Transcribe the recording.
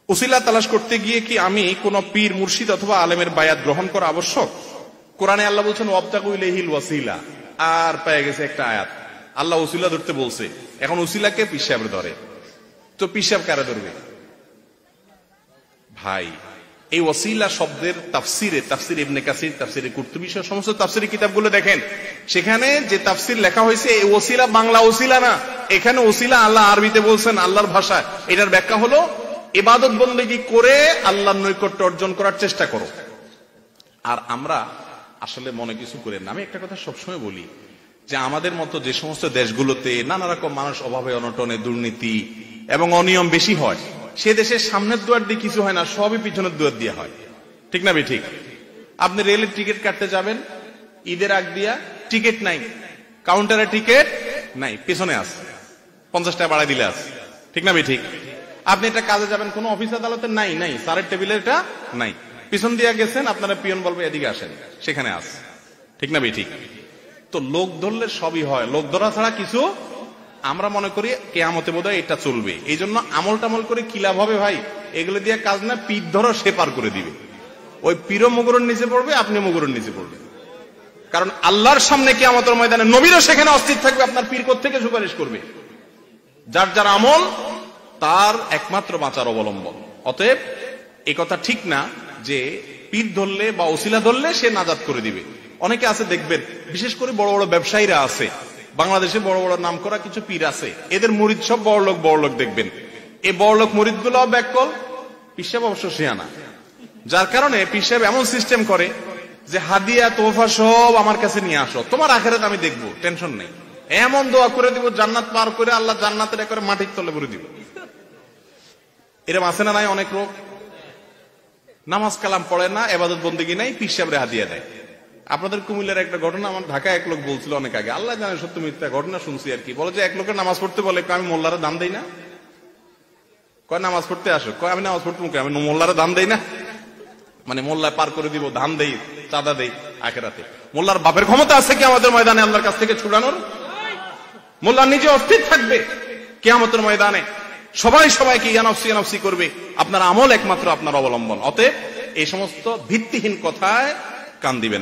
উসিলা তালাশ করতে গিয়ে কি আমি কোন পীর মুর্শিদ অথবা আলেমের বায়াত গ্রহণ করা আবশ্যক? কোরআনে আল্লাহ বলছেন ওয়াবতাগু ইলাইহিল ওয়াসিলা, আর পেয়ে গেছে একটা আয়াত আল্লাহ উসিলা ধরতে বলছে। এখন উসিলাকে পীর সাহেব ধরে, তো পীর সাহেব কারে ধরবে? ভাই, এই ওয়াসিলা শব্দের তাফসির ইবনে কাসির, তাফসিরে কুরতুবী সহ সমস্ত তাফসিরি কিতাবগুলো দেখেন, সেখানে যে তাফসির লেখা হয়েছে এই ওসিলা বাংলা ওসিলা না, এখানে ওসিলা আল্লাহ আরবিতে বলছেন, আল্লাহর ভাষায়। এটার ব্যাখ্যা হলো ইবাদত বন্দেগী করে আল্লাহর নৈকট্য অর্জন করার চেষ্টা করো। আর আমরা আসলে মনে কিছু করেন না। আমি একটা কথা সবসময় বলি যে আমাদের মতো যে সমস্ত দেশগুলোতে নানা রকম মানুষ অভাবে অনটনে দুর্নীতি এবং অনিয়ম বেশি হয়, সে দেশের সামনের দুয়ার দিয়ে কিছু হয় না, সবই পিছনের দুয়ার দিয়ে হয়। ঠিক না ঠিক? আপনি রেলের টিকিট কাটতে যাবেন, ঈদের আগ দিয়া টিকিট নাই, কাউন্টারে টিকিট নাই, পেছনে আছে 50 টাকা বাড়াই দিলে আছে। ঠিক না ঠিক? আপনি এটা কাজে যাবেন, কোন অফিস আদালতে নাই, স্যারের টেবিলে এটা নাই, পিছন দিয়ে গেছেন, আপনারা পিয়ন বলবে এদিকে আসেন, সেখানে আছে। ঠিক না ঠিক? তো লোক ধরলে সবই হয়, লোক ধরা ছাড়া কিছু। আমরা মনে করি কিয়ামতে বোধহয় এটা চলবে, এই জন্য আমল টামল করে কি লাভ হবে ভাই? এগুলো দিয়ে কাজ না, পীর ধরো সে পার করে দিবে। ওই পীরও মুগুরের নিচে পড়বে, আপনি মুগুরের নিচে পড়বে। কারণ আল্লাহর সামনে কিয়ামতের ময়দানে নবীরও সেখানে অস্থির থাকবে, আপনার পীর কোত্থেকে সুপারিশ করবে? যার যার আমল তার একমাত্র বাঁচার অবলম্বন। অতএব এই কথা ঠিক না যে পীর ধরলে বা ওসিলা ধরলে সে নাজাত করে দিবে। অনেকে আছে দেখবেন, বিশেষ করে বড় বড় ব্যবসায়ীরা আছে, বাংলাদেশে বড় বড় নাম করা কিছু পীর আছে, এদের মুরিদ সব বড় লোক দেখবেন। এই বড় লোক মুরিদ গুলো ব্যাককল, পীর সাহেব অবশ্য শিয়ানা। যার কারণে পীর সাহেব এমন সিস্টেম করে যে হাদিয়া তোফা সব আমার কাছে নিয়ে আসো, তোমার আখেরাত আমি দেখবো, টেনশন নেই। এমন দোয়া করে দিব, জান্নাত পার করে আল্লাহ জান্নাতের একবারে মাটির তলে ভরে দিব। এরকম আছে না নাই? অনেক লোক নামাজ কালাম পড়ে না, ইবাদত বন্দেগী নাই, পীর সাহেবরে হাদিয়া দেয়। আপনাদের কুমিল্লার একটা ঘটনা আমার ঢাকায় এক লোক বলছিল অনেক আগে, আল্লাহ জানে সত্য মিথ্যা, ঘটনা শুনছি আর কি। বলে যে এক লোকের নামাজ পড়তে বলে, আমি মোল্লারে দান দেই না। কয় নামাজ পড়তে আসো? কয় আমি নামাজ পড়তে মুখে, আমি মোল্লারে দান দেই না। মানে মোল্লায় পার করে দিব, ধান দেই, চাঁদা দেই আখেরাতে। মোল্লার বাপের ক্ষমতা আছে কি আমাদের ময়দানে আল্লাহর কাছ থেকে ছুড়ানোর? মোল্লা নিজে অস্থির থাকবে কিয়ামতের ময়দানে, সবাই সবাইকে ইয়ানফসি করবে। আপনার আমল একমাত্র আপনার অবলম্বন। অতএব এই সমস্ত ভিত্তিহীন কথায় কান দিবেন।